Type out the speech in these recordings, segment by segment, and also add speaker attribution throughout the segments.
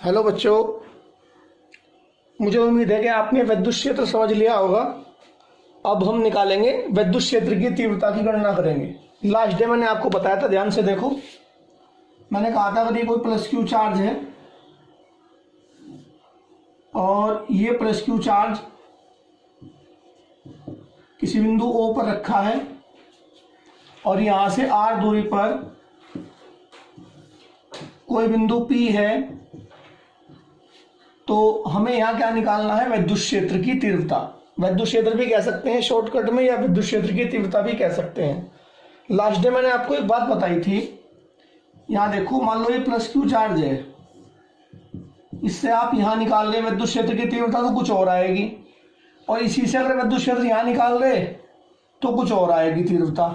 Speaker 1: Hello बच्चों, मुझे उम्मीद है कि आपने विद्युत क्षेत्र समझ लिया होगा। अब हम निकालेंगे विद्युत क्षेत्र की तीव्रता की गणना करेंगे। लास्ट डे मैंने आपको बताया था, ध्यान से देखो। मैंने कहा था अगर ये कोई प्लस क्यू चार्ज है और ये प्लस क्यू चार्ज किसी बिंदु O पर रखा है और यहां से R दूरी पर कोई बिंदु P है, तो हमें यहाँ क्या निकालना है? विद्युत क्षेत्र की तीव्रता। विद्युत क्षेत्र भी कह सकते हैं शॉर्टकट में, या विद्युत क्षेत्र की तीव्रता भी कह सकते हैं। लास्ट डे मैंने आपको एक बात बताई थी, यहाँ देखो, मान लो ये प्लस क्यू चार्ज है, इससे आप यहाँ निकाल रहे विद्युत क्षेत्र की तीव्रता तो कुछ और आएगी, और इसी से अगर विद्युत क्षेत्र यहाँ निकाल रहे तो कुछ और आएगी तीव्रता।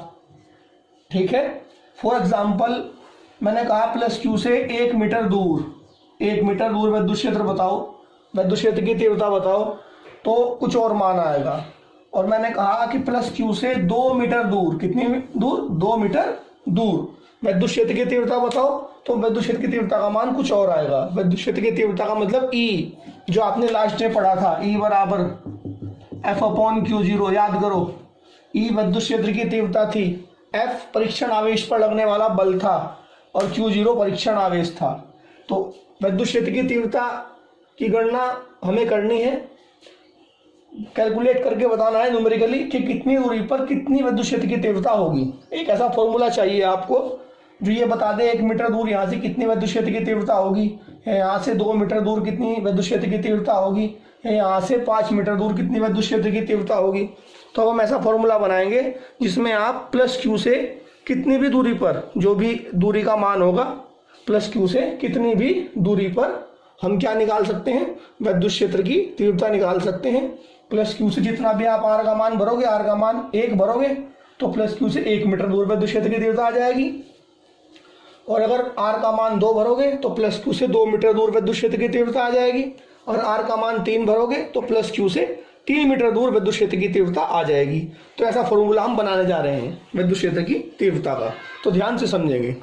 Speaker 1: ठीक है। फॉर एग्जाम्पल मैंने कहा प्लस क्यू से 1 मीटर दूर, 1 मीटर दूर विद्युत क्षेत्र बताओ, विद्युत क्षेत्र की तीव्रता बताओ, तो कुछ और मान आएगा। और मैंने कहा कि प्लस क्यू से 2 मीटर दूर, कितनी दूर? 2 मीटर दूर विद्युत क्षेत्र की तीव्रता बताओ, तो विद्युत क्षेत्र की तीव्रता का मान कुछ और आएगा। विद्युत क्षेत्र की तीव्रता का मतलब E, जो आपने लास्ट में पढ़ा था, E बराबर F/Q0, याद करो। E विद्युत क्षेत्र की तीव्रता थी, F परीक्षण आवेश पर लगने वाला बल था और Q0 परीक्षण आवेश था। तो विद्युत क्षेत्र की तीव्रता की गणना हमें करनी है, कैलकुलेट करके बताना है न्यूमेरिकली कि कितनी दूरी पर कितनी विद्युत क्षेत्र की तीव्रता होगी। एक ऐसा फॉर्मूला चाहिए आपको जो ये बता दे 1 मीटर दूर यहाँ से कितनी विद्युत क्षेत्र की तीव्रता होगी, यहाँ से 2 मीटर दूर कितनी विद्युत क्षेत्र की तीव्रता होगी, यहाँ से 5 मीटर दूर कितनी विद्युत क्षेत्र की तीव्रता होगी। तो अब हम ऐसा फॉर्मूला बनाएंगे जिसमें आप प्लस क्यू से कितनी भी दूरी पर, जो भी दूरी का मान होगा, प्लस क्यू से कितनी भी दूरी पर हम क्या निकाल सकते हैं? विद्युत क्षेत्र की तीव्रता निकाल सकते हैं। प्लस क्यू से जितना भी आप R का मान भरोगे, R का मान 1 भरोगे, तो प्लस क्यू से 1 मीटर दूर विद्युत क्षेत्र की तीव्रता आ जाएगी। और अगर R का मान 2 भरोगे तो प्लस क्यू से 2 मीटर दूर विद्युत क्षेत्र की तीव्रता आ जाएगी। और R का मान 3 भरोगे तो प्लस क्यू से 3 मीटर दूर विद्युत क्षेत्र की तीव्रता आ जाएगी। तो ऐसा फॉर्मूला हम बनाने जा रहे हैं विद्युत क्षेत्र की तीव्रता का, तो ध्यान से समझेंगे।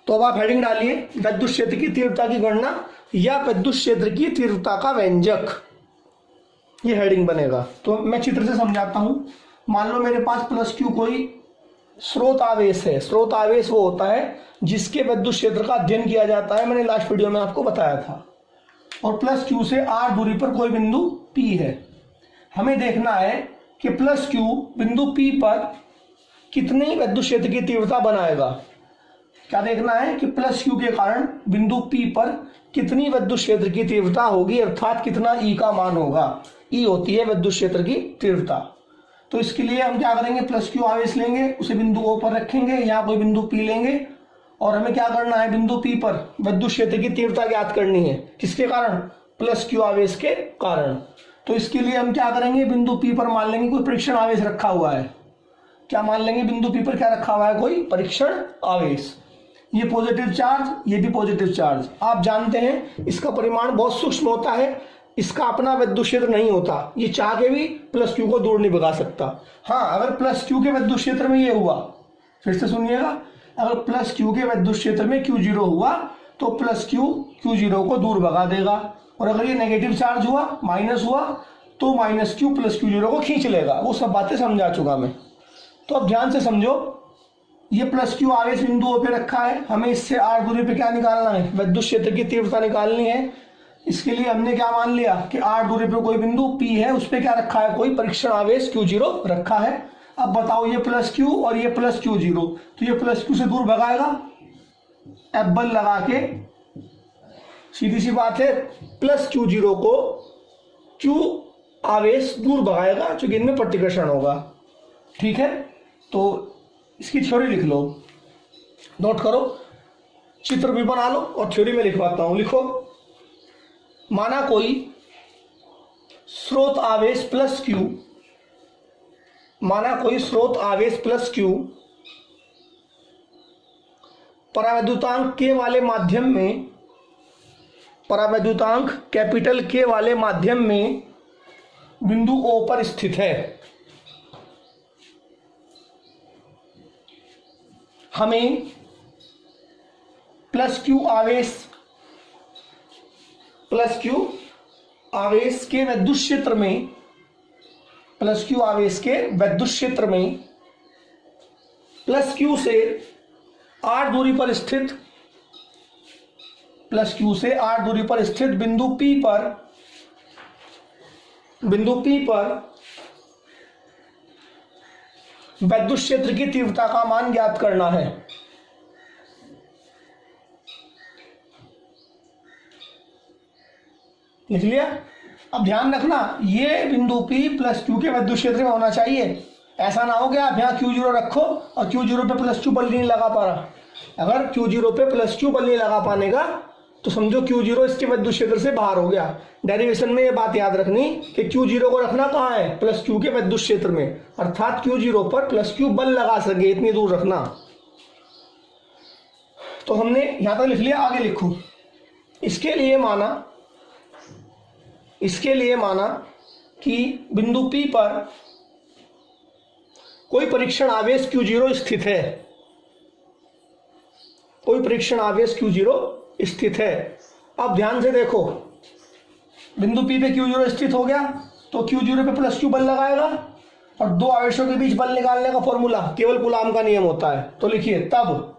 Speaker 1: तो अब आप हेडिंग डालिए, विद्युत क्षेत्र की तीव्रता की गणना या विद्युत क्षेत्र की तीव्रता का व्यंजक, ये हेडिंग बनेगा। तो मैं चित्र से समझाता हूं। मान लो मेरे पास प्लस क्यू कोई स्रोत आवेश है। स्रोत आवेश वो होता है जिसके विद्युत क्षेत्र का अध्ययन किया जाता है, मैंने लास्ट वीडियो में आपको बताया था। और प्लस क्यू से R दूरी पर कोई बिंदु P है। हमें देखना है कि प्लस क्यू बिंदु P पर कितनी विद्युत क्षेत्र की तीव्रता बनाएगा। क्या देखना है कि प्लस क्यू के कारण बिंदु P पर कितनी विद्युत क्षेत्र की तीव्रता होगी, अर्थात कितना E का मान होगा। E होती है विद्युत क्षेत्र की तीव्रता। तो इसके लिए हम क्या करेंगे? प्लस क्यू आवेश लेंगे, उसे बिंदु O पर रखेंगे, यहाँ कोई बिंदु P लेंगे, और हमें क्या करना है? बिंदु P पर विद्युत क्षेत्र की तीव्रता ज्ञात करनी है। किसके कारण? प्लस क्यू आवेश के कारण। तो इसके लिए हम क्या करेंगे? बिंदु P पर मान लेंगे कोई परीक्षण आवेश रखा हुआ है। क्या मान लेंगे? बिंदु P पर क्या रखा हुआ है? कोई परीक्षण आवेश। ये पॉजिटिव चार्ज, ये भी पॉजिटिव चार्ज। आप जानते हैं इसका परिमाण बहुत सूक्ष्म होता है, इसका अपना विद्युत क्षेत्र नहीं होता, ये चाह के भी प्लस क्यू को दूर नहीं भगा सकता। हाँ, अगर प्लस क्यू के विद्युत क्षेत्र में ये हुआ, फिर से सुनिएगा, अगर प्लस क्यू के विद्युत क्षेत्र में Q0 हुआ तो प्लस क्यू Q0 को दूर भगा देगा। और अगर ये नेगेटिव चार्ज हुआ, माइनस हुआ, तो माइनस क्यू प्लस Q0 को खींच लेगा। वो सब बातें समझा चुका मैं। तो अब ध्यान से समझो, ये प्लस क्यू आवेश बिंदु O पे रखा है, हमें इससे R दूरी पे क्या निकालना है? विद्युत क्षेत्र की तीव्रता निकालनी है। इसके लिए हमने क्या मान लिया कि R दूरी पे कोई बिंदु P है, उस पे क्या रखा है? कोई परीक्षण आवेश Q0 रखा है। अब बताओ, ये प्लस क्यू और ये प्लस Q0, तो ये प्लस क्यू से दूर भगाएगा। F बल लगा के, सीधी सी बात है, प्लस Q0 को Q आवेश दूर भगाएगा, क्योंकि इनमें प्रतिकर्षण होगा। ठीक है, तो इसकी थ्योरी लिख लो, नोट करो, चित्र भी बना लो और थ्योरी में लिखवाता हूं। लिखो, माना कोई स्रोत आवेश प्लस क्यू, माना कोई स्रोत आवेश प्लस क्यू परावैद्युतांक के वाले माध्यम में, परावैद्युतांक कैपिटल के वाले माध्यम में बिंदु O पर स्थित है। हमें प्लस क्यू आवेश के विद्युत क्षेत्र में, प्लस क्यू आवेश के विद्युत क्षेत्र में प्लस क्यू से r दूरी पर स्थित, प्लस क्यू से r दूरी पर स्थित बिंदु P पर विद्युत क्षेत्र की तीव्रता का मान ज्ञात करना है। लिख लिया। अब ध्यान रखना, ये बिंदु P प्लस क्यू के विद्युत क्षेत्र में होना चाहिए। ऐसा ना हो कि आप यहाँ Q0 रखो और Q0 पे प्लस क्यू बल नहीं लगा पा रहा। अगर Q0 पे प्लस क्यू बल नहीं लगा पाने का तो समझो Q0 इसके विद्युत क्षेत्र से बाहर हो गया। डेरिवेशन में ये बात याद रखनी कि Q0 को रखना कहाँ है, प्लस क्यू के विद्युत क्षेत्र में, अर्थात Q0 पर प्लस क्यू बल लगा सके इतनी दूर रखना। तो हमने यहाँ तक लिख लिया, आगे लिखो। इसके लिए माना कि बिंदु P पर कोई परीक्षण आवेश Q0 स्थित है, कोई परीक्षण आवेश Q0 स्थित है। अब ध्यान से देखो, बिंदु P पे Q0 स्थित हो गया तो Q0 पे प्लस क्यू बल लगाएगा और दो आवेशों के बीच बल निकालने का फॉर्मूला केवल कूलाम का नियम होता है। तो लिखिए, तब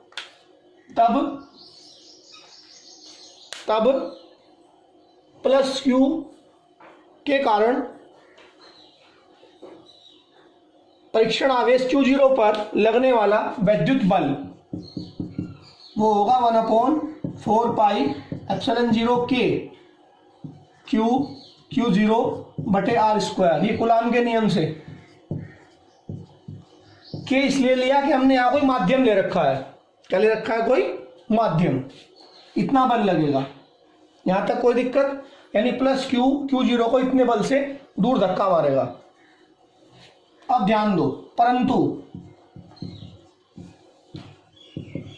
Speaker 1: प्लस क्यू के कारण परीक्षण आवेश Q0 पर लगने वाला विद्युत बल वो होगा 1/4 पाई एप्सिलॉन 0 K Q0 बटे R स्क्वायर। ये कूलाम के नियम से K इसलिए लिया कि हमने यहाँ कोई माध्यम ले रखा है। क्या ले रखा है? कोई माध्यम। इतना बल लगेगा, यहाँ तक कोई दिक्कत, यानी प्लस Q0 को इतने बल से दूर धक्का मारेगा। अब ध्यान दो, परंतु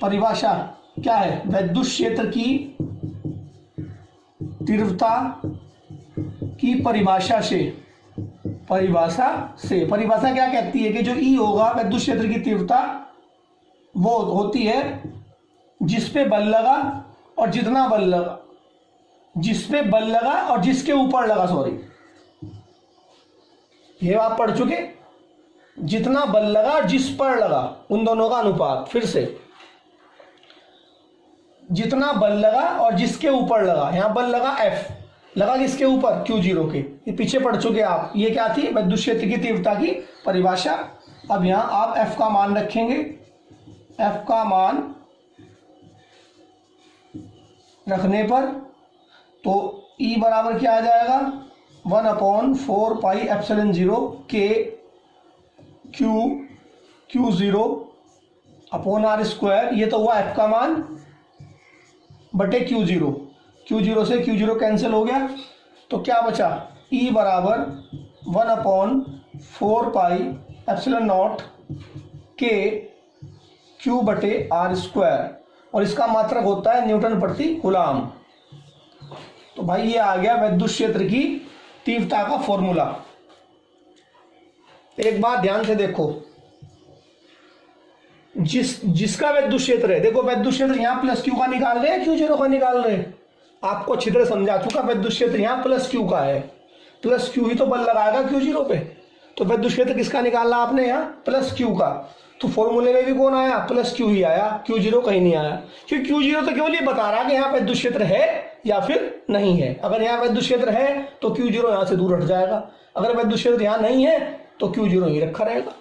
Speaker 1: परिभाषा क्या है? विद्युत क्षेत्र की तीव्रता की परिभाषा क्या कहती है कि जो E होगा विद्युत क्षेत्र की तीव्रता वो होती है जिस पे बल लगा और जितना बल लगा, जिस पे बल लगा और जिसके ऊपर लगा, सॉरी ये आप पढ़ चुके, जितना बल लगा और जिस पर लगा उन दोनों का अनुपात। फिर से, जितना बल लगा और जिसके ऊपर लगा, यहां बल लगा F, लगा किसके ऊपर? Q0 के। ये पीछे पढ़ चुके आप, ये क्या थी? विद्युत क्षेत्र की तीव्रता की परिभाषा। अब यहां आप F का मान रखेंगे, F का मान रखने पर तो E बराबर क्या आ जाएगा? 1/4 pi epsilon 0 K Q0 upon R square. ये तो हुआ F का मान बटे Q0 से Q0 कैंसिल हो गया तो क्या बचा? E बराबर 1/4 pi epsilon not K Q बटे R स्क्वायर, और इसका मात्रक होता है न्यूटन प्रति कूलाम। तो भाई ये आ गया विद्युत क्षेत्र की तीव्रता का फॉर्मूला। एक बात ध्यान से देखो, जिसका विद्युत क्षेत्र है, देखो विद्युत क्षेत्र यहां प्लस क्यू का निकाल रहे हैं, Q0 का निकाल रहे हैं। आपको अच्छी तरह समझा चुका, विद्युत क्षेत्र यहां प्लस क्यू का है, प्लस क्यू ही तो बल लगाएगा Q0 पे। तो विद्युत क्षेत्र किसका निकाला आपने? यहाँ प्लस क्यू का। तो फॉर्मूले में भी कौन आया? प्लस क्यू ही आया, Q0 कहीं नहीं आया, क्योंकि Q0 तो केवल ये बता रहा है कि यहाँ विद्युत क्षेत्र है या फिर नहीं है। अगर यहाँ विद्युत क्षेत्र है तो Q0 यहाँ से दूर हट जाएगा, अगर विद्युत क्षेत्र यहाँ नहीं है तो Q0 ही रखा रहेगा।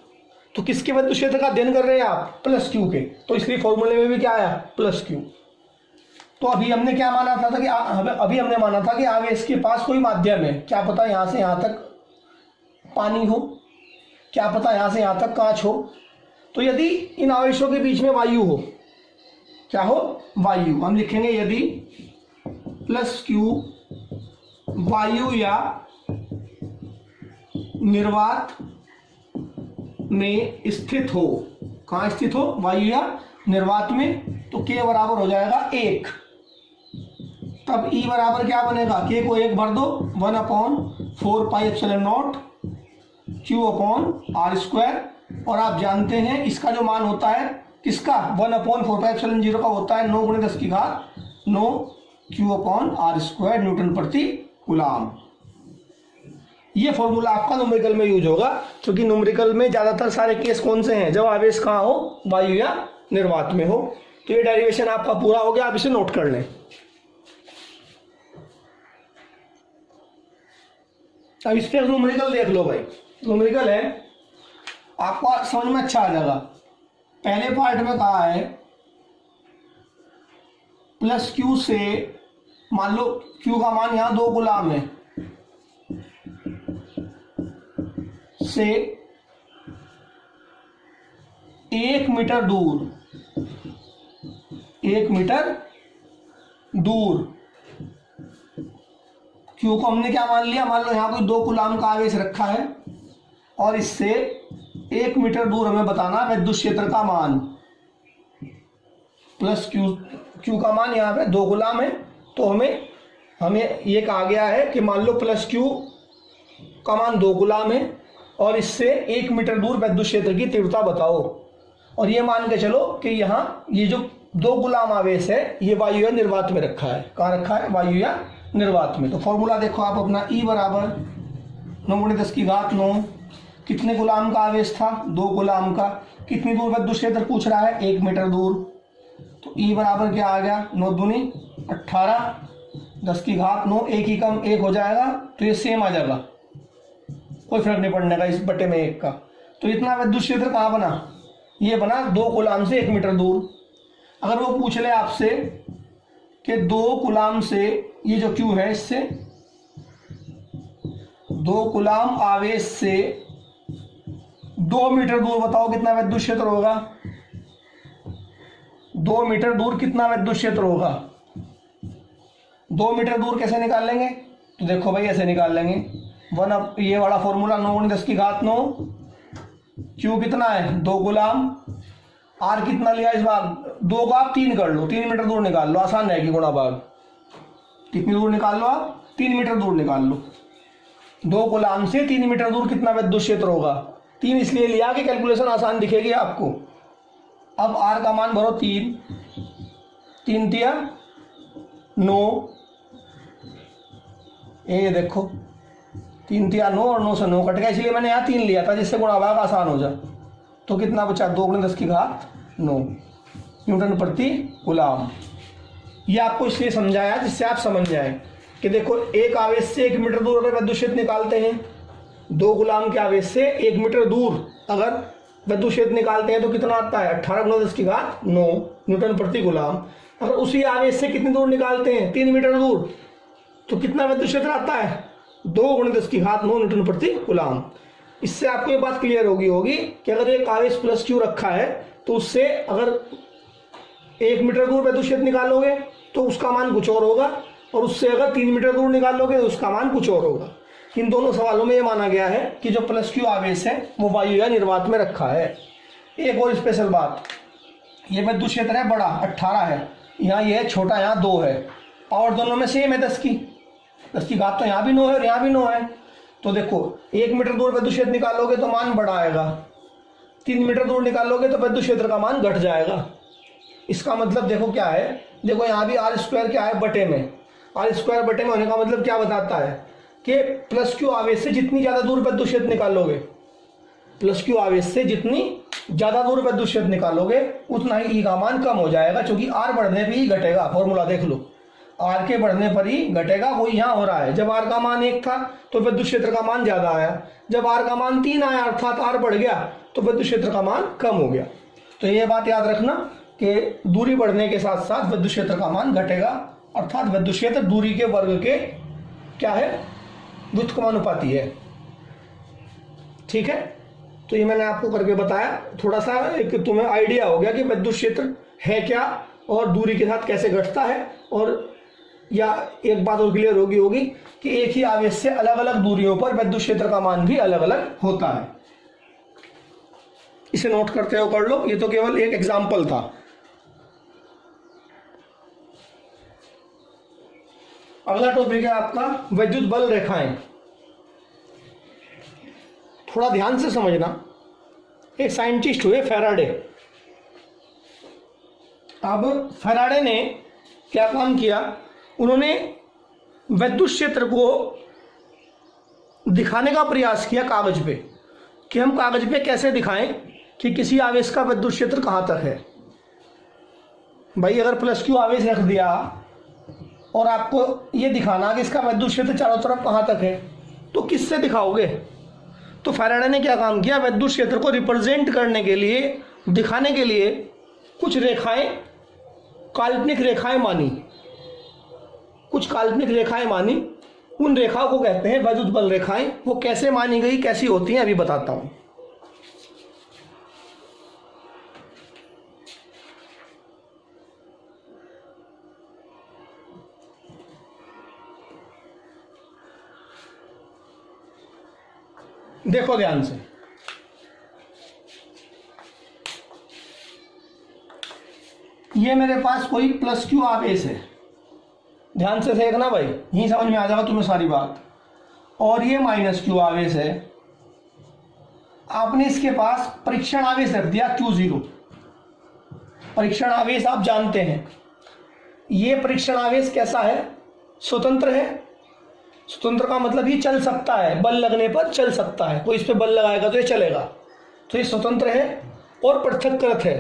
Speaker 1: तो किसके विद्युत क्षेत्र का अध्ययन कर रहे हैं आप? प्लस क्यू के। तो इसलिए फॉर्मूले में भी क्या आया? Plus Q. तो अभी हमने क्या माना था कि अभी हमने माना था कि आवेश के पास कोई माध्यम है, क्या पता यहां से यहां तक पानी हो, क्या पता यहां से यहां तक कांच हो। तो यदि इन आवेशों के बीच में वायु हो, क्या हो? वायु। हम लिखेंगे यदि प्लस क्यू वायु या निर्वात में स्थित हो। कहां स्थित हो? वायु या निर्वात में। तो K बराबर हो जाएगा 1। तब E बराबर क्या बनेगा? K को 1 भर दो, 1/4 pi epsilon not Q upon R square. और आप जानते हैं इसका जो मान होता है किसका 1/4πε0 का होता है 9 × 10⁻9 Q/r² न्यूटन प्रति कूलाम। ये फॉर्मूला आपका न्यूमेरिकल में यूज होगा, क्योंकि न्यूमेरिकल में ज्यादातर सारे केस कौन से हैं, जब आवेश कहाँ हो, वायु या निर्वात में हो। तो ये डेरिवेशन आपका पूरा हो गया, आप इसे नोट कर लें। अब इस पर न्यूमेरिकल देख लो भाई, न्यूमेरिकल है आपको समझ में अच्छा आ जाएगा। पहले पार्ट में कहा है +Q से, मान लो Q का मान यहां 2 कूलाम है, से 1 मीटर दूर, 1 मीटर दूर Q को हमने क्या मान लिया, मान लो यहां कोई 2 कूलाम का आवेश रखा है और इससे 1 मीटर दूर हमें बताना विद्युत क्षेत्र का मान। प्लस Q का मान यहाँ पे 2 कूलाम है, तो हमें ये कहा गया है कि मान लो +Q का मान 2 कूलाम है और इससे 1 मीटर दूर विद्युत क्षेत्र की तीव्रता बताओ। और ये मान के चलो कि यहाँ ये जो 2 कूलाम आवेश है ये वायु या निर्वात में रखा है। कहाँ रखा है, वायु या निर्वात में। तो फॉर्मूला देखो आप अपना, E बराबर 9 × 10⁻9, कितने कूलाम का आवेश था, 2 कूलाम का। कितनी दूर विद्युत क्षेत्र पूछ रहा है, 1 मीटर दूर। तो E बराबर क्या आ गया, 9 दूनी 18, 10�9, 1 ही कम 1 हो जाएगा, तो ये सेम आ जाएगा, कोई फर्क नहीं पड़ने का इस बटे में 1 का। तो इतना विद्युत क्षेत्र कहाँ बना, ये बना 2 कूलाम से 1 मीटर दूर। अगर वो पूछ ले आपसे कि 2 कूलाम से, ये जो Q है इससे 2 कूलाम आवेश से 2 मीटर दूर बताओ कितना विद्युत क्षेत्र होगा, 2 मीटर दूर कितना विद्युत क्षेत्र होगा। 2 मीटर दूर कैसे निकाल लेंगे, तो देखो भाई ऐसे निकाल लेंगे, ये वाला फॉर्मूला 9 × 10⁻9, Q कितना है 2 कूलाम, R कितना लिया इस बार 2 का आप 3 कर लो, 3 मीटर दूर निकाल लो, आसान है कि गुणा भाग। कितनी दूर निकाल लो आप, 3 मीटर दूर निकाल लो। 2 कूलाम से 3 मीटर दूर कितना विद्युत क्षेत्र होगा, 3 इसलिए लिया कि कैलकुलेशन आसान दिखेगी आपको। अब R का मान भरो 3, 3 तिया 9, ये देखो 3 तिया 9 और 9 से 9 कट गया, इसलिए मैंने यहाँ 3 लिया था जिससे गुणा भाग आसान हो जाए। तो कितना बचा, 2 × 10⁻9 न्यूटन प्रति कूलाम। ये आपको इसलिए समझाया जिससे आप समझ जाए कि देखो एक आवेश से 1 मीटर दूर अगर विद्युत क्षेत्र निकालते हैं, 2 कूलाम के आवेश से 1 मीटर दूर अगर विद्युत क्षेत्र निकालते हैं तो कितना आता है, 18 × 10�9 न्यूटन प्रति कूलाम। अगर उसी आवेश से कितनी दूर निकालते हैं, 3 मीटर दूर, तो कितना विद्युत क्षेत्र आता है, 2 × 10�9 न्यूटन प्रति कूलाम। इससे आपको ये बात क्लियर होगी कि अगर एक आवेश +Q रखा है तो उससे अगर 1 मीटर दूर विद्युत क्षेत्र निकालोगे तो उसका मान कुछ और होगा, और उससे अगर 3 मीटर दूर निकालोगे तो उसका मान कुछ और होगा। इन दोनों सवालों में ये माना गया है कि जो +Q आवेश है वो वायु या निर्वात में रखा है। एक और स्पेशल बात, ये विद्युत क्षेत्र है बड़ा 18 है, यहाँ ये है छोटा, यहाँ 2 है, पावर दोनों में सेम है 10 की घात, तो यहाँ भी 9 है और यहाँ भी 9 है। तो देखो 1 मीटर दूर विद्युत क्षेत्र निकालोगे तो मान बढ़ा आएगा, 3 मीटर दूर निकालोगे तो विद्युत क्षेत्र का मान घट जाएगा। इसका मतलब देखो क्या है, देखो यहाँ भी R² क्या है बटे में, R² बटे में होने का मतलब क्या बताता है कि +Q आवेश से जितनी ज्यादा दूर विद्युत क्षेत्र निकालोगे, +Q आवेश से जितनी ज्यादा दूर विद्युत क्षेत्र निकालोगे उतना ही E का मान कम हो जाएगा, क्योंकि R बढ़ने पर ही घटेगा। फॉर्मूला देख लो, R के बढ़ने पर ही घटेगा, वो यहाँ हो रहा है। जब R का मान 1 था तो विद्युत क्षेत्र का मान ज्यादा आया, जब R का मान 3 आया अर्थात R बढ़ गया तो विद्युत क्षेत्र का मान कम हो गया। तो ये बात याद रखना कि दूरी बढ़ने के साथ साथ विद्युत क्षेत्र का मान घटेगा, अर्थात विद्युत क्षेत्र दूरी के वर्ग के क्या है, व्युत्क्रमानुपाती है। ठीक है, तो ये मैंने आपको करके बताया, थोड़ा सा एक तुम्हें आइडिया हो गया कि विद्युत क्षेत्र है क्या और दूरी के साथ कैसे घटता है। और या एक बात और क्लियर होगी कि एक ही आवेश से अलग अलग दूरियों पर विद्युत क्षेत्र का मान भी अलग अलग होता है। इसे नोट करते हो कर लो, ये तो केवल एक एग्जाम्पल था। अगला टॉपिक है आपका विद्युत बल रेखाएं। थोड़ा ध्यान से समझना, एक साइंटिस्ट हुए फैराडे, अब फैराडे ने क्या काम किया, उन्होंने विद्युत क्षेत्र को दिखाने का प्रयास किया कागज पे, कि हम कागज पे कैसे दिखाएं कि किसी आवेश का विद्युत क्षेत्र कहाँ तक है। भाई अगर प्लस क्यू आवेश रख दिया और आपको ये दिखाना कि इसका विद्युत क्षेत्र चारों तरफ कहाँ तक है, तो किससे दिखाओगे। तो फैराडे ने क्या काम किया, विद्युत क्षेत्र को रिप्रेजेंट करने के लिए, दिखाने के लिए कुछ रेखाएं, काल्पनिक रेखाएं मानी, कुछ काल्पनिक रेखाएं मानी। उन रेखाओं को कहते हैं विद्युत बल रेखाएं। वो कैसे मानी गई, कैसी होती हैं, अभी बताता हूं। देखो ध्यान से, ये मेरे पास कोई प्लस क्यू आवेश है, ध्यान से देखना भाई, यही समझ में आ जाएगा तुम्हें सारी बात। और ये माइनस क्यू आवेश है। आपने इसके पास परीक्षण आवेश रख दिया Q0। परीक्षण आवेश आप जानते हैं, ये परीक्षण आवेश कैसा है, स्वतंत्र है। स्वतंत्र का मतलब ये चल सकता है, बल लगने पर चल सकता है, कोई इस पर बल लगाएगा तो ये चलेगा। तो ये स्वतंत्र है और पृथक्कृत है।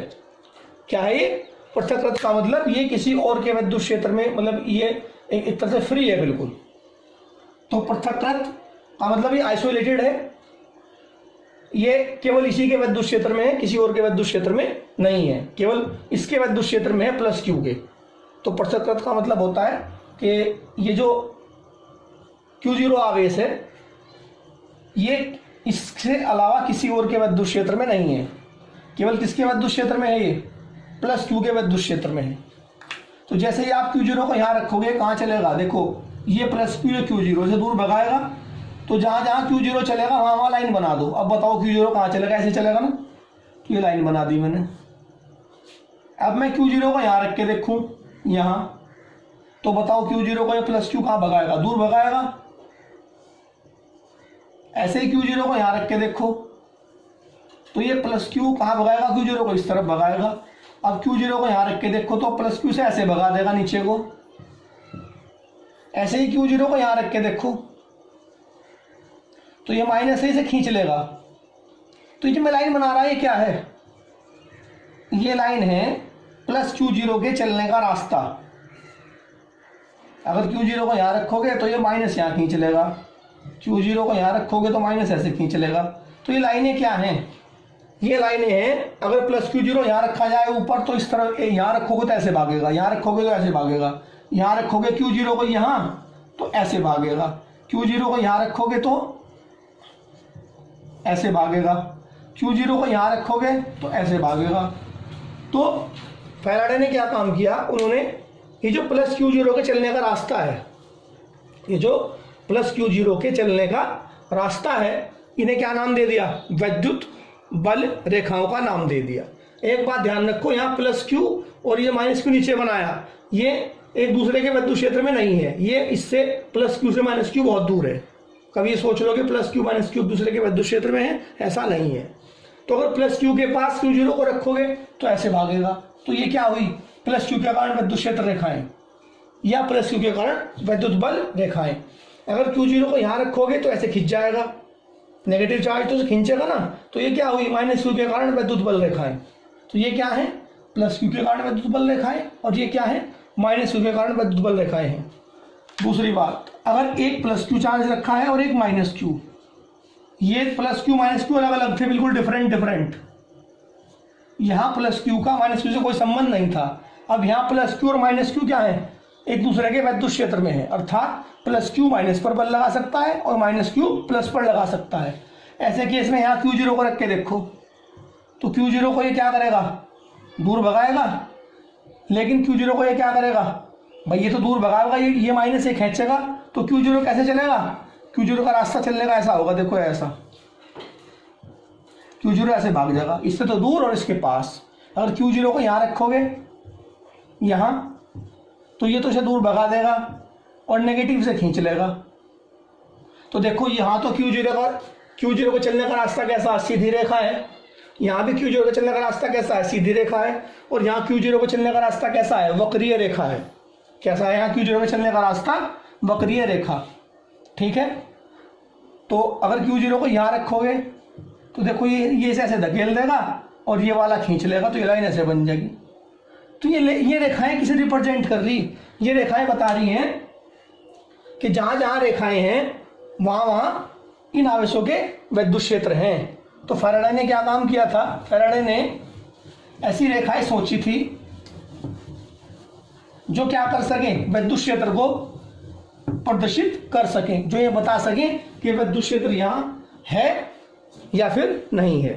Speaker 1: क्या है ये, पृथक्कृत का मतलब ये किसी और के विद्युत क्षेत्र में, मतलब ये एक तरह से फ्री है बिल्कुल। तो पृथक्कृत का मतलब ये आइसोलेटेड है, ये केवल इसी के विद्युत क्षेत्र में है, किसी और के विद्युत क्षेत्र में नहीं है, केवल इसके विद्युत क्षेत्र में है प्लस क्यू के। तो पृथक्कृत का मतलब होता है कि ये जो Q0 आवेश है ये इससे अलावा किसी और के विद्युत क्षेत्र में नहीं है, केवल किसके विद्युत क्षेत्र में है, ये प्लस क्यू के विद्युत क्षेत्र में है। तो जैसे ही आप Q0 को यहाँ रखोगे, कहाँ चलेगा, देखो ये प्लस क्यू Q0 से दूर भगाएगा, तो जहाँ जहाँ Q0 चलेगा वहाँ वहाँ लाइन बना दो। अब बताओ Q0 कहाँ चलेगा, ऐसे चलेगा ना, ये लाइन बना दी मैंने। अब मैं Q0 को यहाँ रख के देखूँ यहाँ, तो बताओ Q0 को ये प्लस क्यू कहाँ भगाएगा, दूर भगाएगा। ऐसे ही Q0 को यहाँ रख के देखो, तो ये प्लस क्यू कहाँ भगाएगा, Q0 को इस तरफ भगाएगा। अब Q0 को यहाँ रख के देखो तो प्लस क्यू से ऐसे भगा देगा नीचे को। ऐसे ही Q0 को यहाँ रख के देखो तो ये माइनस से खींच लेगा। तो ये जो मैं लाइन बना रहा है ये क्या है, ये लाइन है प्लस Q0 के चलने का रास्ता। अगर Q0 को यहाँ रखोगे तो ये माइनस यहाँ खींच लेगा, Q0 को यहाँ रखोगे तो माइनस ऐसे खींच लेगा। तो ये लाइनें क्या हैं, ये लाइनें हैं, अगर प्लस Q0 यहाँ रखा जाए ऊपर तो इस तरह, यहाँ रखोगे तो ऐसे भागेगा, यहाँ रखोगे तो ऐसे भागेगा, यहाँ रखोगे Q0 को यहाँ तो ऐसे भागेगा, Q0 को यहाँ रखोगे तो ऐसे भागेगा, Q0 को यहाँ रखोगे तो ऐसे भागेगा। तो फैराडे ने क्या काम किया, उन्होंने ये जो प्लस Q0 के चलने का रास्ता है, ये जो प्लस Q0 के चलने का रास्ता है, इन्हें क्या नाम दे दिया, विद्युत बल रेखाओं का नाम दे दिया। एक बात ध्यान रखो, यहाँ प्लस क्यू और ये माइनस क्यू नीचे बनाया, ये एक दूसरे के विद्युत क्षेत्र में नहीं है, ये इससे प्लस क्यू से माइनस क्यू बहुत दूर है। कभी सोच लो कि प्लस क्यू माइनस क्यू दूसरे के विद्युत क्षेत्र में है, ऐसा नहीं है। तो अगर प्लस क्यू के पास Q0 को रखोगे तो ऐसे भागेगा। तो ये क्या हुई, प्लस क्यू के कारण विद्युत क्षेत्र रेखाएं या प्लस क्यू के कारण विद्युत बल रेखाएं। अगर Q0 को यहाँ रखोगे तो ऐसे खिंच जाएगा, नेगेटिव चार्ज तो खींचेगा ना। तो ये क्या हुई, माइनस क्यू के कारण विद्युत बल रेखाएं। तो ये क्या है, प्लस क्यू के कारण विद्युत बल रेखाएं, और ये क्या है, माइनस क्यू के कारण विद्युत बल रेखाएं हैं। दूसरी बात, अगर एक प्लस क्यू चार्ज रखा है और एक माइनस क्यू, ये प्लस क्यू माइनस क्यू अलग अलग थे, बिल्कुल डिफरेंट। यहाँ प्लस क्यू का माइनस क्यू से कोई संबंध नहीं था। अब यहाँ प्लस क्यू और माइनस क्यू क्या है, एक दूसरे के विद्युत क्षेत्र में है, अर्थात प्लस क्यू माइनस पर बल लगा सकता है और माइनस क्यू प्लस पर लगा सकता है। ऐसे केस में यहाँ Q0 को रख के देखो तो Q0 को ये क्या करेगा, दूर भगाएगा, लेकिन Q0 को ये क्या करेगा, भाई ये तो दूर भगाएगा, ये माइनस से खींचेगा, तो Q0 कैसे चलेगा, Q0 का रास्ता चलने का ऐसा होगा, देखो ऐसा, Q0 ऐसे भाग जाएगा, इससे तो दूर और इसके पास। अगर Q0 को यहाँ रखोगे यहाँ, तो ये तो इसे दूर भगा देगा और नेगेटिव से खींच लेगा। तो देखो यहाँ तो Q0 को चलने का रास्ता कैसा, सीधी रेखा है, यहाँ भी Q0 का चलने का रास्ता कैसा है, सीधी रेखा है, और यहाँ Q0 को चलने का रास्ता कैसा है, वक्रीय रेखा है। कैसा है यहाँ Q0 का चलने का रास्ता, वक्रीय रेखा। ठीक है, तो अगर Q0 को यहाँ रखोगे तो देखो ये ऐसे धकेल देगा और ये वाला खींच लेगा, तो ये लाइन ऐसे बन जाएगी। तो ये रेखाएं किसे रिप्रेजेंट कर रही, ये रेखाएं बता रही हैं कि जहां जहां रेखाएं हैं वहां इन आवेशों के विद्युत क्षेत्र हैं। तो फैराडे ने क्या काम किया था, फैराडे ने ऐसी रेखाएं सोची थी जो क्या कर सकें, विद्युत क्षेत्र को प्रदर्शित कर सकें, जो ये बता सकें कि विद्युत क्षेत्र यहां है या फिर नहीं है।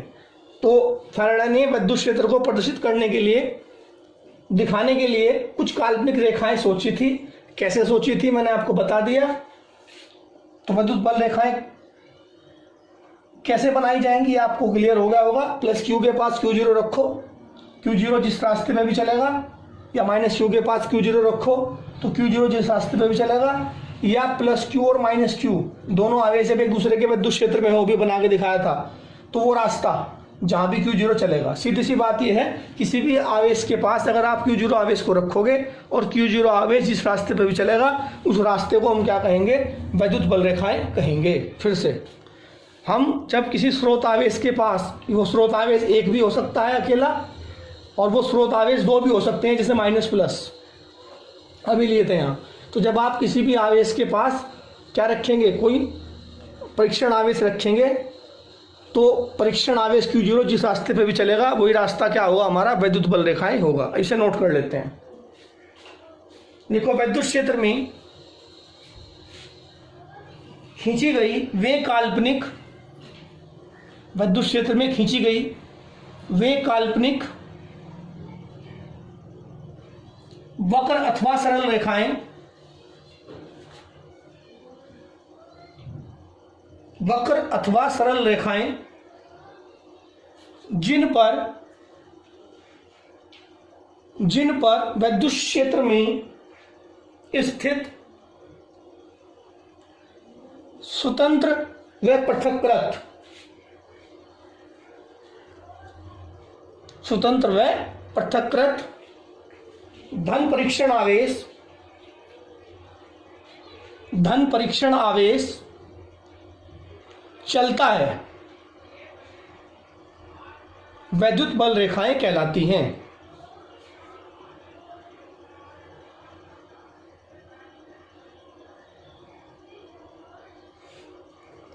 Speaker 1: तो फैराडे ने विद्युत क्षेत्र को प्रदर्शित करने के लिए, दिखाने के लिए कुछ काल्पनिक रेखाएं सोची थी। कैसे सोची थी मैंने आपको बता दिया। तो विद्युत बल रेखाएं कैसे बनाई जाएंगी आपको क्लियर हो गया होगा। प्लस Q के पास Q0 रखो, Q0 जिस रास्ते में भी चलेगा, या माइनस Q के पास Q0 रखो तो Q0 जिस रास्ते में भी चलेगा, या प्लस Q और माइनस Q दोनों आवेश जब एक दूसरे के विद्युत क्षेत्र में हो, भी बना के दिखाया था, तो वो रास्ता जहां भी Q0 चलेगा। सीधी सी बात यह है, किसी भी आवेश के पास अगर आप Q0 आवेश को रखोगे और Q0 आवेश जिस रास्ते पर भी चलेगा, उस रास्ते को हम क्या कहेंगे, विद्युत बल रेखाएं कहेंगे। फिर से हम जब किसी स्रोत आवेश के पास, वो स्रोत आवेश एक भी हो सकता है अकेला, और वो स्रोत आवेश दो भी हो सकते हैं, जैसे माइनस प्लस अभी लिए थे यहाँ। तो जब आप किसी भी आवेश के पास क्या रखेंगे, कोई परीक्षण आवेश रखेंगे, तो परीक्षण आवेश Q0 जिस रास्ते पे भी चलेगा वही रास्ता क्या होगा, हमारा विद्युत बल रेखाएं होगा। इसे नोट कर लेते हैं। देखो, विद्युत क्षेत्र में खींची गई वे काल्पनिक, विद्युत क्षेत्र में खींची गई वे काल्पनिक वक्र अथवा सरल रेखाएं, वक्र अथवा सरल रेखाएं जिन पर विद्युत क्षेत्र में स्थित स्वतंत्र व पृथक्कृत, स्वतंत्र व पृथक्कृत धन परीक्षण आवेश चलता है, विद्युत बल रेखाएं कहलाती हैं।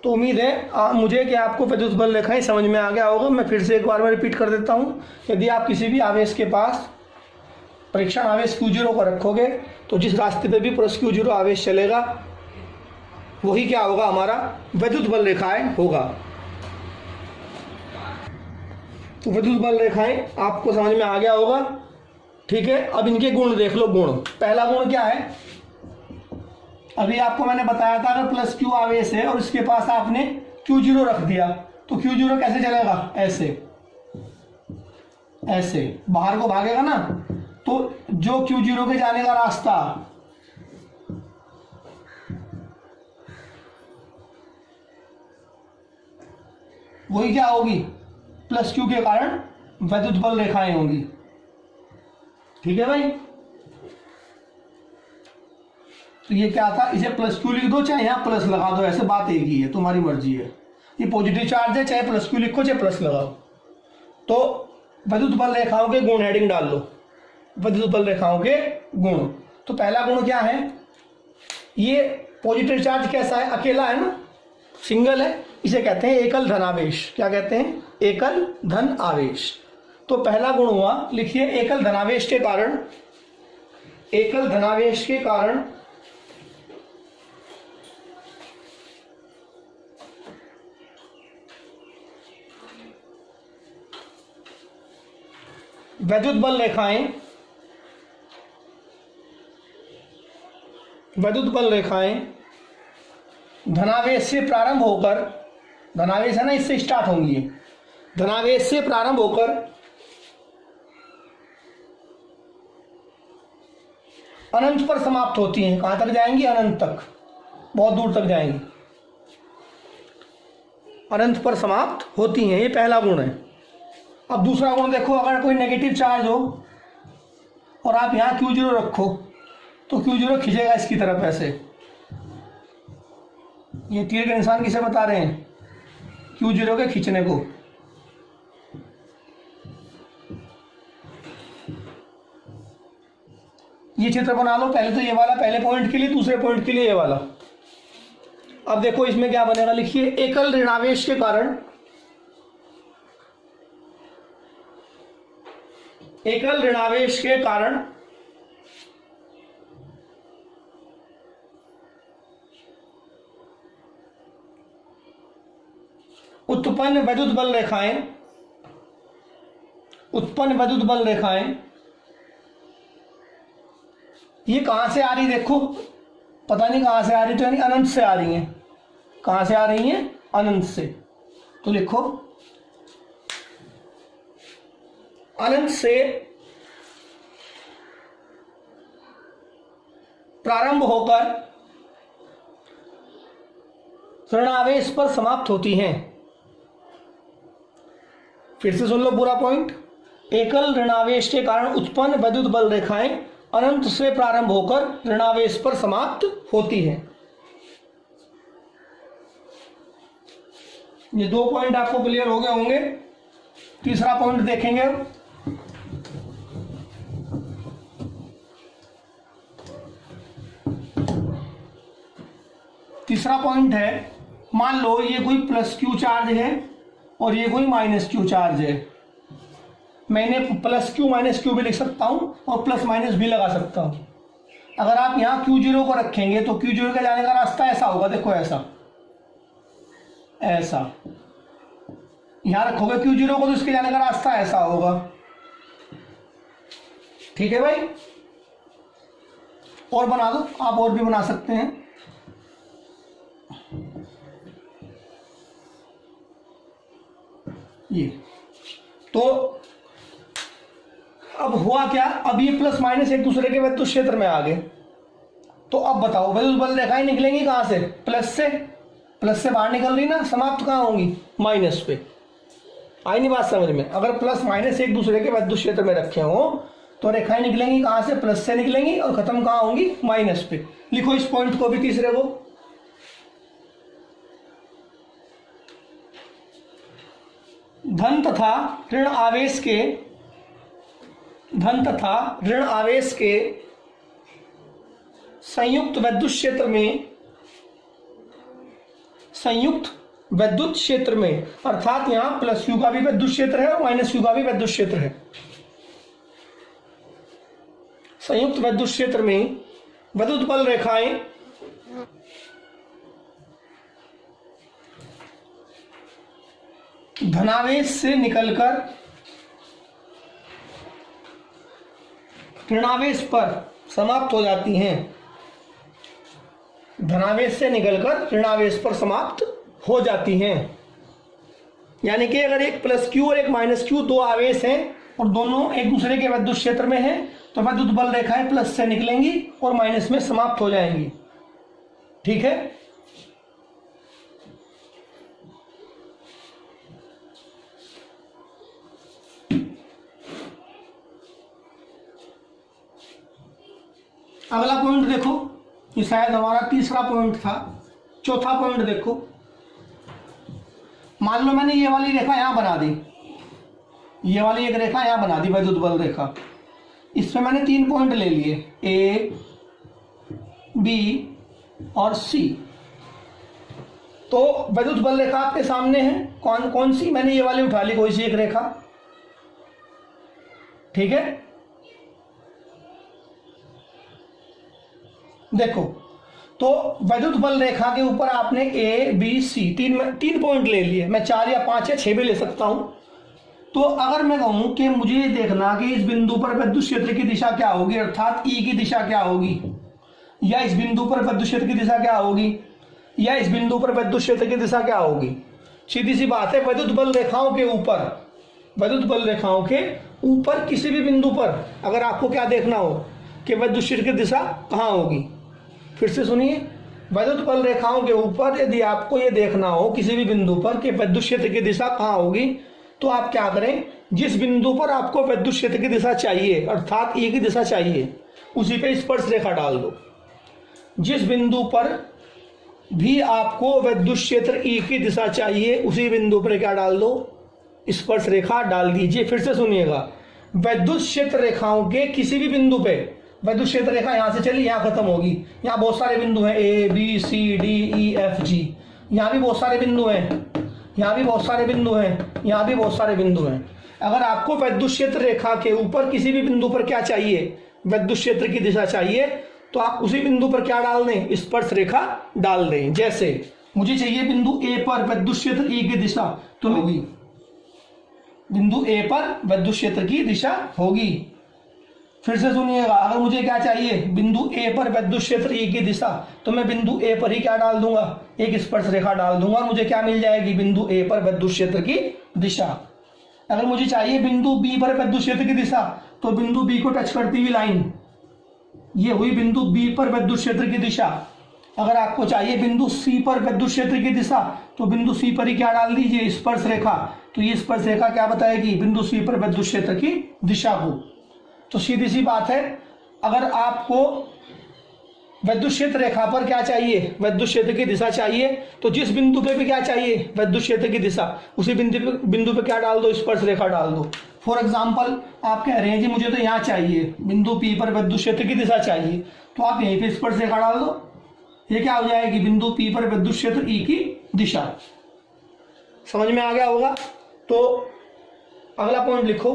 Speaker 1: तो उम्मीद है मुझे कि आपको विद्युत बल रेखाएं समझ में आ गया होगा। मैं फिर से एक बार में रिपीट कर देता हूं। यदि आप किसी भी आवेश के पास परीक्षण आवेश Q0 को रखोगे तो जिस रास्ते पे भी प्लस Q0 आवेश चलेगा वही क्या होगा, हमारा विद्युत बल रेखाएं होगा। तो विद्युत बल रेखाएं आपको समझ में आ गया होगा। ठीक है, अब इनके गुण देख लो। गुण, पहला गुण क्या है, अभी आपको मैंने बताया था अगर प्लस Q आवेश है और इसके पास आपने Q0 रख दिया तो Q0 कैसे चलेगा, ऐसे ऐसे बाहर को भागेगा ना। तो जो Q0 के जाने का रास्ता, वही क्या होगी, प्लस Q के कारण विद्युत बल रेखाएं होंगी। ठीक है भाई, तो ये क्या था, इसे प्लस Q लिख दो चाहे यहां प्लस लगा दो, ऐसे बात एक ही है, तुम्हारी मर्जी है। ये पॉजिटिव चार्ज है, चाहे प्लस Q लिखो चाहे प्लस लगाओ। तो विद्युत बल रेखाओं के गुण हेडिंग डाल लो, विद्युत बल रेखाओं के गुण। तो पहला गुण क्या है, ये पॉजिटिव चार्ज कैसा है, अकेला है ना, सिंगल है, इसे कहते हैं एकल धनावेश। क्या कहते हैं, एकल धन आवेश। तो पहला गुण हुआ, लिखिए, एकल धनावेश के कारण, एकल धनावेश के कारण विद्युत बल रेखाएं, विद्युत बल रेखाएं धनावेश से प्रारंभ होकर, धनावेश है ना, इससे स्टार्ट होंगी, धनावेश से प्रारंभ होकर अनंत पर समाप्त होती हैं। कहां तक जाएंगी, अनंत तक, बहुत दूर तक जाएंगी, अनंत पर समाप्त होती हैं। ये पहला गुण है। अब दूसरा गुण देखो, अगर कोई नेगेटिव चार्ज हो और आप यहाँ Q0 रखो तो Q0 खींचेगा इसकी तरफ ऐसे। ये तीर के निशान किसे बता रहे हैं? Q0 के खींचने को। ये चित्र बना लो, पहले तो ये वाला पहले पॉइंट के लिए, दूसरे पॉइंट के लिए ये वाला। अब देखो इसमें क्या बनेगा, लिखिए एकल ऋणावेश के कारण, एकल ऋणावेश के कारण उत्पन्न वैद्युत बल रेखाएं, उत्पन्न वैद्युत बल रेखाएं ये कहां से आ रही, देखो पता नहीं कहां से आ रही, तो यानी अनंत से आ रही हैं। कहां से आ रही हैं? अनंत से। तो लिखो अनंत से प्रारंभ होकर ऋणावेश पर समाप्त होती हैं। फिर से सुन लो पूरा पॉइंट। एकल ऋणावेश के कारण उत्पन्न वैद्युत बल रेखाएं अनंत से प्रारंभ होकर ऋणावेश पर समाप्त होती हैं। ये दो पॉइंट आपको क्लियर हो गए होंगे। तीसरा पॉइंट देखेंगे अब। तीसरा पॉइंट है, मान लो ये कोई प्लस क्यू चार्ज है और ये कोई माइनस क्यू चार्ज है। मैंने प्लस क्यू माइनस क्यू भी लिख सकता हूं और प्लस माइनस भी लगा सकता हूं। अगर आप यहां Q0 को रखेंगे तो Q0 के जाने का रास्ता ऐसा होगा, देखो ऐसा ऐसा। यहां रखोगे Q0 को तो इसके जाने का रास्ता ऐसा होगा। ठीक है भाई, और बना दो, आप और भी बना सकते हैं। ये तो अब हुआ क्या, अब ये प्लस माइनस एक दूसरे के वैद्युत क्षेत्र में आ गए। तो अब बताओ वैद्युत बल रेखाएं निकलेंगी कहां से? प्लस से। प्लस से बाहर निकल रही ना, समाप्त कहां होंगी? माइनस पे। आई नहीं बात समझ में? अगर प्लस माइनस एक दूसरे के वैद्युत क्षेत्र में रखे हो तो रेखाएं निकलेंगी कहां से? प्लस से निकलेंगी और खत्म कहां होंगी? माइनस पे। लिखो इस पॉइंट को भी, तीसरे को। धन तथा ऋण आवेश के, धन तथा ऋण आवेश के संयुक्त वैद्युत क्षेत्र में, संयुक्त वैद्युत क्षेत्र में, अर्थात यहां प्लस क्यू का भी वैद्युत क्षेत्र है और माइनस क्यू का भी वैद्युत क्षेत्र है। संयुक्त वैद्युत क्षेत्र में वैद्युत बल रेखाएं धनावेश से निकलकर ऋणावेश पर समाप्त हो जाती हैं। धनावेश से निकलकर ऋणावेश पर समाप्त हो जाती हैं। यानी कि अगर एक प्लस क्यू और एक माइनस क्यू दो आवेश हैं और दोनों एक दूसरे के वैद्युत क्षेत्र में हैं, तो वैद्युत बल रेखाएं प्लस से निकलेंगी और माइनस में समाप्त हो जाएंगी। ठीक है, अगला पॉइंट देखो, ये शायद हमारा तीसरा पॉइंट था। चौथा पॉइंट देखो, मान लो मैंने ये वाली रेखा यहां बना दी, ये वाली एक रेखा यहां बना दी वैद्युत बल रेखा। इसमें मैंने 3 पॉइंट ले लिए, ए, बी और सी। तो वैद्युत बल रेखा आपके सामने है। कौन कौन सी? मैंने ये वाली उठा ली, कोई सी एक रेखा। ठीक है, देखो तो वैद्युत बल रेखा के ऊपर आपने ए, बी, सी तीन पॉइंट ले लिए। मैं 4 या 5 या 6 भी ले सकता हूं। तो अगर मैं कहूं कि मुझे देखना कि इस बिंदु पर विद्युत क्षेत्र की दिशा क्या होगी, अर्थात ई की दिशा क्या होगी, या इस बिंदु पर विद्युत क्षेत्र की दिशा क्या होगी, या इस बिंदु पर विद्युत क्षेत्र की दिशा क्या होगी। सीधी सी बात है, वैद्युत बल रेखाओं के ऊपर, वैद्युत बल रेखाओं के ऊपर किसी भी बिंदु पर अगर आपको क्या देखना हो कि विद्युत क्षेत्र की दिशा कहाँ होगी, फिर से सुनिए, वैद्युत बल रेखाओं के ऊपर यदि आपको ये देखना हो किसी भी बिंदु पर कि विद्युत क्षेत्र की दिशा कहाँ होगी, तो आप क्या करें, जिस बिंदु पर आपको विद्युत क्षेत्र की दिशा चाहिए अर्थात E की दिशा चाहिए उसी पे स्पर्श रेखा डाल दो। जिस बिंदु पर भी आपको विद्युत क्षेत्र E की दिशा चाहिए उसी बिंदु पर क्या डाल दो, स्पर्श रेखा डाल दीजिए। फिर से सुनिएगा, विद्युत क्षेत्र रेखाओं के किसी भी बिंदु पे, विद्युत क्षेत्र रेखा यहाँ से चली यहाँ खत्म होगी, यहाँ बहुत सारे बिंदु हैं A B C D E F G, यहाँ भी बहुत सारे बिंदु हैं, यहाँ भी बहुत सारे बिंदु हैं, यहाँ भी बहुत सारे बिंदु हैं। अगर आपको विद्युत क्षेत्र रेखा के ऊपर किसी भी बिंदु पर क्या चाहिए, विद्युत क्षेत्र की दिशा चाहिए, तो आप उसी बिंदु पर क्या डाल दें, स्पर्श रेखा डाल दें। जैसे मुझे चाहिए बिंदु A पर विद्युत क्षेत्र E की दिशा, तो होगी बिंदु A पर विद्युत क्षेत्र की दिशा होगी। फिर से सुनिएगा, अगर मुझे क्या चाहिए, बिंदु A पर विद्युत क्षेत्र E की दिशा, तो मैं बिंदु A पर ही क्या डाल दूंगा, एक स्पर्श रेखा डाल दूंगा, मुझे क्या मिल जाएगी, बिंदु A पर विद्युत क्षेत्र की दिशा। अगर मुझे चाहिए बिंदु B पर विद्युत क्षेत्र की दिशा, तो बिंदु B को टच करती हुई लाइन, ये हुई बिंदु B पर विद्युत क्षेत्र की दिशा। अगर आपको चाहिए बिंदु C पर विद्युत क्षेत्र की दिशा, तो बिंदु C पर ही क्या डाल दीजिए, स्पर्श रेखा। तो ये स्पर्श रेखा क्या बताएगी, बिंदु C पर विद्युत क्षेत्र की दिशा को। तो सीधी सी बात है, अगर आपको विद्युत क्षेत्र रेखा पर क्या चाहिए, विद्युत क्षेत्र की दिशा चाहिए, तो जिस बिंदु पे भी क्या चाहिए, विद्युत क्षेत्र की दिशा, उसी बिंदु पे क्या डाल दो, स्पर्श रेखा डाल दो। फॉर एग्जाम्पल आप कह रहे हैं जी मुझे तो यहाँ चाहिए, बिंदु P पर विद्युत क्षेत्र की दिशा चाहिए, तो आप यहीं पे स्पर्श रेखा डाल दो। ये क्या हो जाएगी, बिंदु P पर विद्युत क्षेत्र E की दिशा। समझ में आ गया होगा। तो अगला पॉइंट लिखो,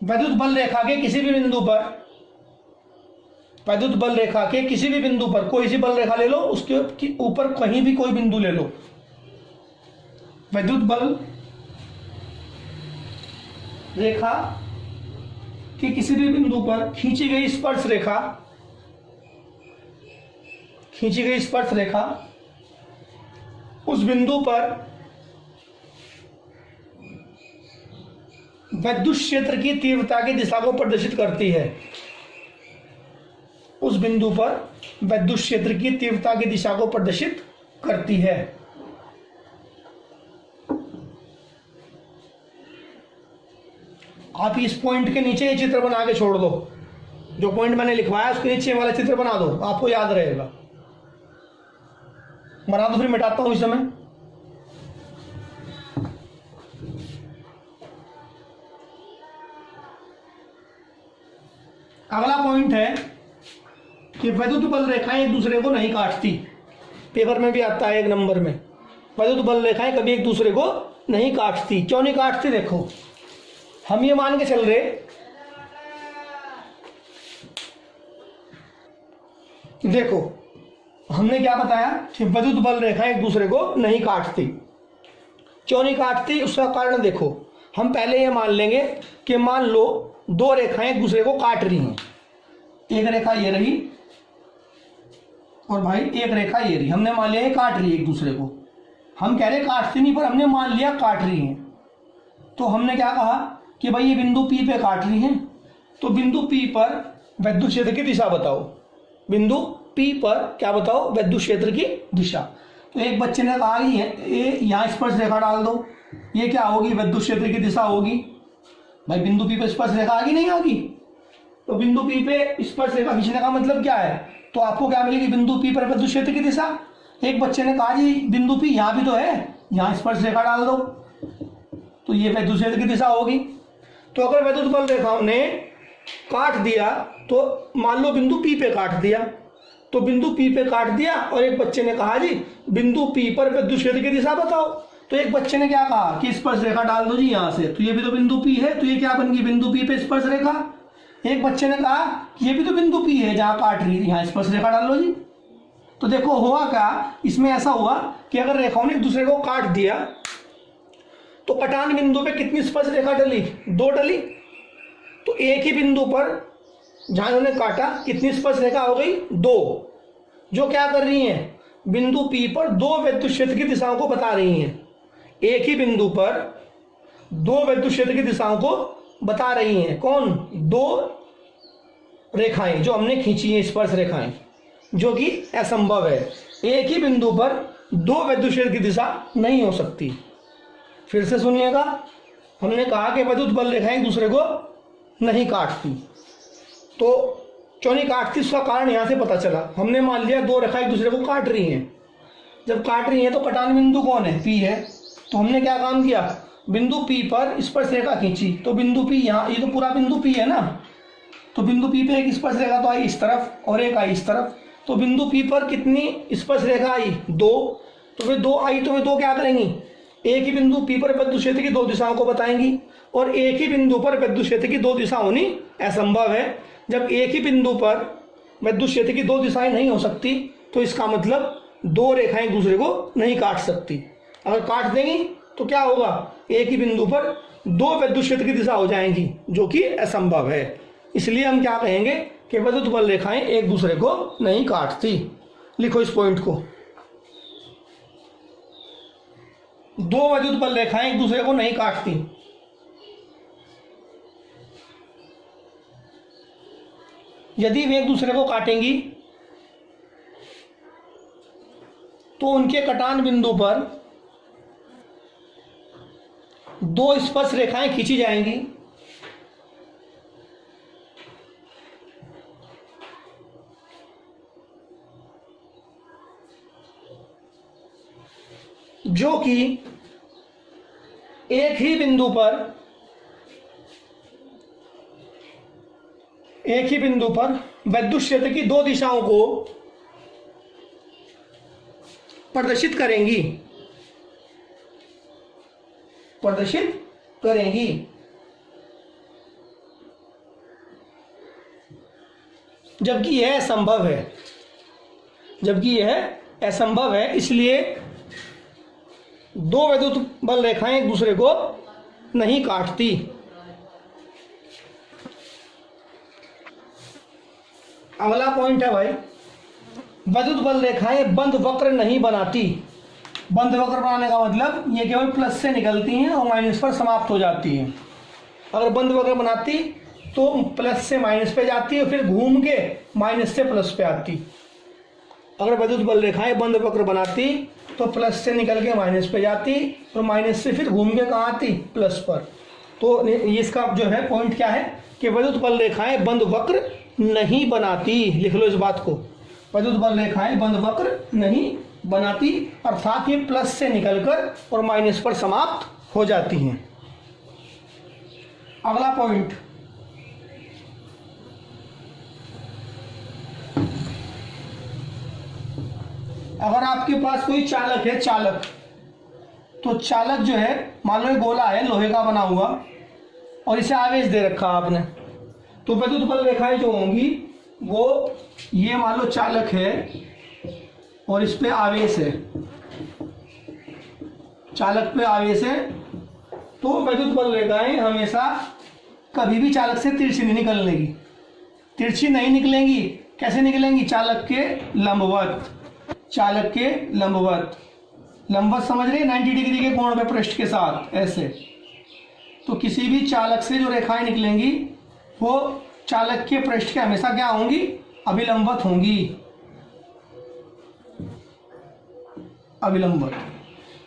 Speaker 1: विद्युत बल रेखा के किसी भी बिंदु पर, विद्युत बल रेखा के किसी भी बिंदु पर कोई सी बल रेखा ले लो, उसके ऊपर कहीं भी कोई बिंदु ले लो, विद्युत बल रेखा के किसी भी बिंदु पर खींची गई स्पर्श रेखा, खींची गई स्पर्श रेखा उस बिंदु पर विद्युत क्षेत्र की तीव्रता की दिशा को प्रदर्शित करती है। उस बिंदु पर विद्युत क्षेत्र की तीव्रता की दिशा को प्रदर्शित करती है। आप इस पॉइंट के नीचे ये चित्र बना के छोड़ दो, जो पॉइंट मैंने लिखवाया उसके नीचे वाला चित्र बना दो, आपको याद रहेगा। बना दो, फिर मिटाता हूं इस समय। अगला पॉइंट है कि विद्युत बल रेखाएं एक दूसरे को नहीं काटती। पेपर में भी आता है 1 नंबर में, विद्युत बल रेखाएं कभी एक दूसरे को नहीं काटती। क्यों नहीं काटती, देखो हम ये मान के चल रहे, देखो हमने क्या बताया कि विद्युत बल रेखाएं एक दूसरे को नहीं काटती। क्यों नहीं काटती, उसका कारण देखो, हम पहले ये मान लेंगे कि मान लो 2 रेखाएं एक दूसरे को काट रही हैं। एक रेखा ये रही और भाई एक रेखा ये रही, हमने मान लिया ये काट रही है एक दूसरे को। हम कह रहे काटती नहीं, पर हमने मान लिया काट रही हैं। तो हमने क्या कहा कि भाई ये बिंदु P पे काट रही हैं, तो बिंदु P पर विद्युत क्षेत्र की दिशा बताओ। बिंदु P पर क्या बताओ, विद्युत क्षेत्र की दिशा। तो एक बच्चे ने कहा ये यहाँ स्पर्श रेखा डाल दो, ये क्या होगी, विद्युत क्षेत्र की दिशा होगी। भाई बिंदु P पे स्पर्श रेखा आ गई, नहीं आ गई? तो बिंदु P पे स्पर्श रेखा खींचने का मतलब क्या है, तो आपको क्या मिलेगी, बिंदु P पर विद्युत क्षेत्र की दिशा। एक बच्चे ने कहा जी बिंदु P यहाँ भी तो है, यहाँ स्पर्श रेखा डाल दो, तो ये विद्युत क्षेत्र की दिशा होगी। तो अगर विद्युत बल रेखाओं ने काट दिया, तो मान लो बिंदु P पे काट दिया, तो बिंदु P पे काट दिया और एक बच्चे ने कहा जी बिंदु P पर विद्युत क्षेत्र की दिशा बताओ। तो एक बच्चे ने क्या कहा कि स्पर्श रेखा डाल दो जी यहाँ से, तो ये भी तो बिंदु P है, तो ये क्या बन गई, बिंदु P पे स्पर्श रेखा। एक बच्चे ने कहा कि ये भी तो बिंदु P है जहाँ काट रही है, यहाँ स्पर्श रेखा डाल लो जी। तो देखो हुआ क्या, इसमें ऐसा हुआ कि अगर रेखाओं ने एक दूसरे को काट दिया, तो कटान बिंदु पे कितनी स्पर्श रेखा डली, 2 डली। तो एक ही बिंदु पर जहां इन्होंने काटा कितनी स्पर्श रेखा हो गई, 2, जो क्या कर रही हैं, बिंदु P पर 2 विद्युत क्षेत्र की दिशाओं को बता रही हैं। एक ही बिंदु पर 2 विद्युत क्षेत्र की दिशाओं को बता रही हैं। कौन, 2 रेखाएं जो हमने खींची हैं, स्पर्श रेखाएं, जो कि असंभव है। एक ही बिंदु पर दो विद्युत क्षेत्र की दिशा नहीं हो सकती। फिर से सुनिएगा, हमने कहा कि विद्युत बल रेखाएं एक दूसरे को नहीं काटती, तो क्यों नहीं काटती उसका कारण यहाँ से पता चला। हमने मान लिया दो रेखा एक दूसरे को काट रही हैं, जब काट रही हैं तो कटान बिंदु कौन है, पी है। तो हमने क्या काम किया, बिंदु पी पर स्पर्श रेखा खींची, तो बिंदु पी यहाँ, ये तो पूरा बिंदु पी है ना, तो बिंदु पी पे एक स्पर्श रेखा तो आई इस तरफ और एक आई इस तरफ, तो बिंदु पी पर कितनी स्पर्श रेखा आई, दो। तो वे दो आई तो वे दो क्या करेंगी, एक ही बिंदु पी पर विद्युत क्षेत्र की दो दिशाओं को बताएंगी, और एक ही बिंदु पर विद्युत क्षेत्र की दो दिशा होनी असंभव है। जब एक ही बिंदु पर विद्युत क्षेत्र की दो दिशाएं नहीं हो सकती, तो इसका मतलब दो रेखाएं एक दूसरे को नहीं काट सकती। अगर काट देंगी तो क्या होगा, एक ही बिंदु पर दो विद्युत क्षेत्र की दिशा हो जाएंगी, जो कि असंभव है। इसलिए हम क्या कहेंगे कि विद्युत बल रेखाएं एक दूसरे को नहीं काटती। लिखो इस पॉइंट को, दो विद्युत बल रेखाएं एक दूसरे को नहीं काटती। यदि वे एक दूसरे को काटेंगी तो उनके कटान बिंदु पर दो स्पर्श रेखाएं खींची जाएंगी, जो कि एक ही बिंदु पर विद्युत क्षेत्र की दो दिशाओं को प्रदर्शित करेंगी। जबकि यह असंभव है, इसलिए दो विद्युत बल रेखाएं एक दूसरे को नहीं काटती। अगला पॉइंट है भाई, विद्युत बल रेखाएं बंद वक्र नहीं बनाती। बंद वक्र बनाने का मतलब ये केवल प्लस से निकलती हैं और माइनस पर समाप्त हो जाती हैं। अगर बंद वक्र बनाती तो प्लस से माइनस पे जाती है, फिर घूम के माइनस से प्लस पे आती। अगर विद्युत बल रेखाएं बंद वक्र बनाती तो प्लस से निकल के माइनस पे जाती और माइनस से फिर घूम के कहाँ आती, प्लस पर। तो इसका जो है पॉइंट क्या है कि विद्युत बल रेखाएं बंद वक्र नहीं बनाती। लिख लो इस बात को, विद्युत बल रेखाएं बंद वक्र नहीं बनाती, अर्थात ये प्लस से निकलकर और माइनस पर समाप्त हो जाती हैं। अगला पॉइंट, अगर आपके पास कोई चालक है, तो चालक जो है, मान लो गोला है लोहे का बना हुआ और इसे आवेश दे रखा आपने, तो विद्युत बल रेखाएं जो होंगी वो, ये मान लो चालक है और इस पे आवेश है, चालक पे आवेश है, तो विद्युत बल रेखाएं हमेशा कभी भी चालक से तिरछी नहीं निकलेंगी। तिरछी नहीं निकलेंगी, कैसे निकलेंगी, चालक के लंबवत समझ रहे, 90 डिग्री के कोण पे पृष्ठ के साथ ऐसे। तो किसी भी चालक से जो रेखाएं निकलेंगी वो चालक के पृष्ठ के हमेशा क्या होंगी, अभिलंबवत होंगी,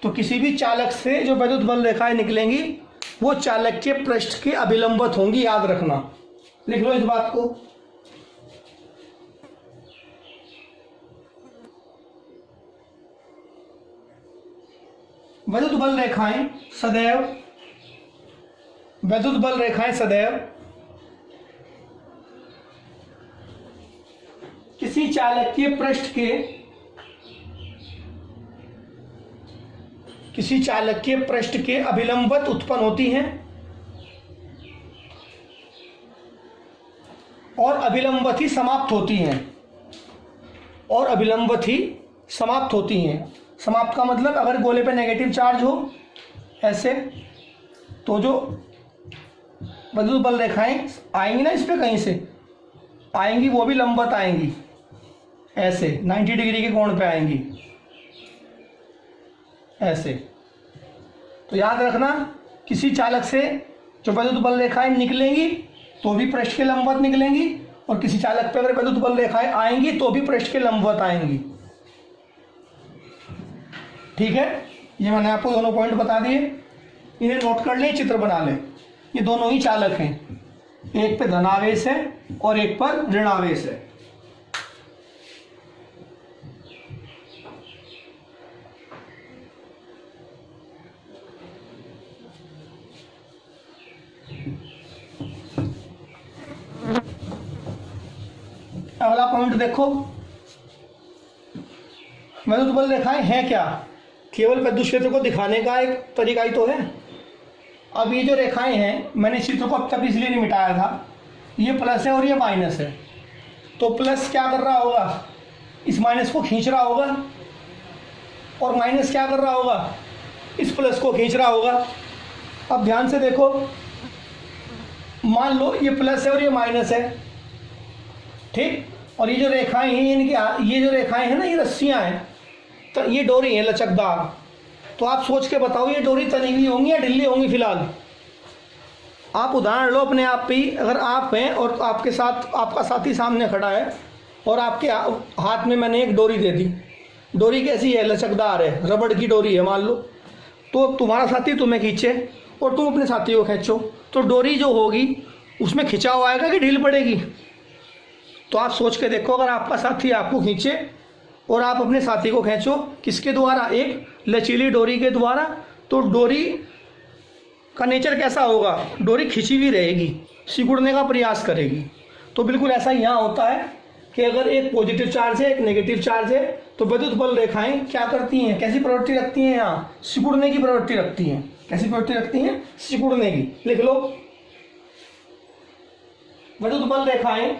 Speaker 1: तो किसी भी चालक से जो विद्युत बल रेखाएं निकलेंगी वो चालक के पृष्ठ के अभिलंबवत होंगी, याद रखना। लिख लो इस बात को। विद्युत बल रेखाएं सदैव किसी चालक के पृष्ठ के अभिलंबवत उत्पन्न होती हैं और अभिलंबवत ही समाप्त होती हैं। समाप्त का मतलब, अगर गोले पे नेगेटिव चार्ज हो ऐसे, तो जो विद्युत बल रेखाएं आएंगी ना, इस पे कहीं से आएंगी, वो भी लंबवत आएंगी, ऐसे 90 डिग्री के कोण पे आएंगी ऐसे। तो याद रखना, किसी चालक से जो विद्युत बल रेखाएं निकलेंगी तो भी पृष्ठ के लंबवत निकलेंगी, और किसी चालक पे अगर विद्युत बल रेखाएं आएंगी तो भी पृष्ठ के लंबवत आएंगी। ठीक है, ये मैंने आपको दोनों पॉइंट बता दिए, इन्हें नोट कर ले, चित्र बना ले। ये दोनों ही चालक हैं, एक पे धनावेश है और एक पर ऋणावेश है। अगला पॉइंट देखो, विद्युत बल रेखाएं हैं क्या? केवल विद्युत क्षेत्र को दिखाने का एक तरीका ही तो है। अब ये जो रेखाएं हैं, मैंने चित्र को अब तक इसलिए नहीं मिटाया था, ये प्लस है और ये माइनस है। तो प्लस क्या कर रहा होगा, इस माइनस को खींच रहा होगा, और माइनस क्या कर रहा होगा, इस प्लस को खींच रहा होगा। अब ध्यान से देखो, मान लो ये प्लस है और ये माइनस है, ठीक, और ये जो रेखाएं हैं इनकी, ये जो रेखाएं हैं ना, ये रस्सियां हैं, तो ये डोरी है लचकदार। तो आप सोच के बताओ, ये डोरी तनी हुई होंगी या ढीली होंगी? फिलहाल आप उदाहरण लो अपने आप पे ही। अगर आप हैं और आपके साथ आपका साथी सामने खड़ा है और आपके हाथ में मैंने एक डोरी दे दी, डोरी कैसी है? लचकदार है, रबड़ की डोरी है मान लो। तो तुम्हारा साथी तुम्हें खींचे और तुम अपने साथी को खींचो, तो डोरी जो होगी उसमें खिंचाव आएगा कि ढील पड़ेगी? तो आप सोच के देखो, अगर आपका साथी आपको खींचे और आप अपने साथी को खींचो, किसके द्वारा? एक लचीली डोरी के द्वारा, तो डोरी का नेचर कैसा होगा? डोरी खिंची हुई रहेगी, सिकुड़ने का प्रयास करेगी। तो बिल्कुल ऐसा यहाँ होता है कि अगर एक पॉजिटिव चार्ज है, एक नेगेटिव चार्ज है, तो विद्युत बल रेखाएं क्या करती हैं, कैसी प्रवृत्ति रखती हैं? यहाँ सिकुड़ने की प्रवृत्ति रखती हैं। कैसी प्रवृत्ति रखती हैं? सिकुड़ने की। लिख लो, विद्युत बल रेखाएं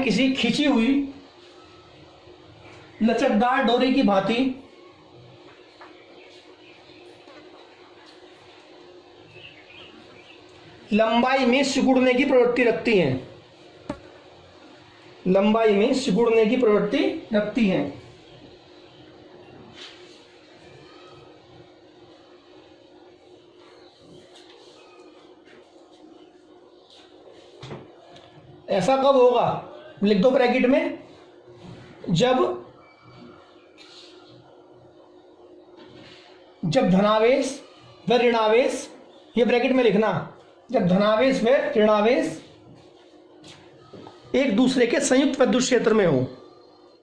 Speaker 1: किसी खिंची हुई लचकदार डोरी की भांति लंबाई में सिकुड़ने की प्रवृत्ति रखती हैं। लंबाई में सिकुड़ने की प्रवृत्ति रखती हैं। ऐसा कब होगा? लिख दो ब्रैकेट में, जब धनावेश व ऋणावेश, ये ब्रैकेट में लिखना, जब धनावेश व ऋणावेश एक दूसरे के संयुक्त विद्युत क्षेत्र में हो।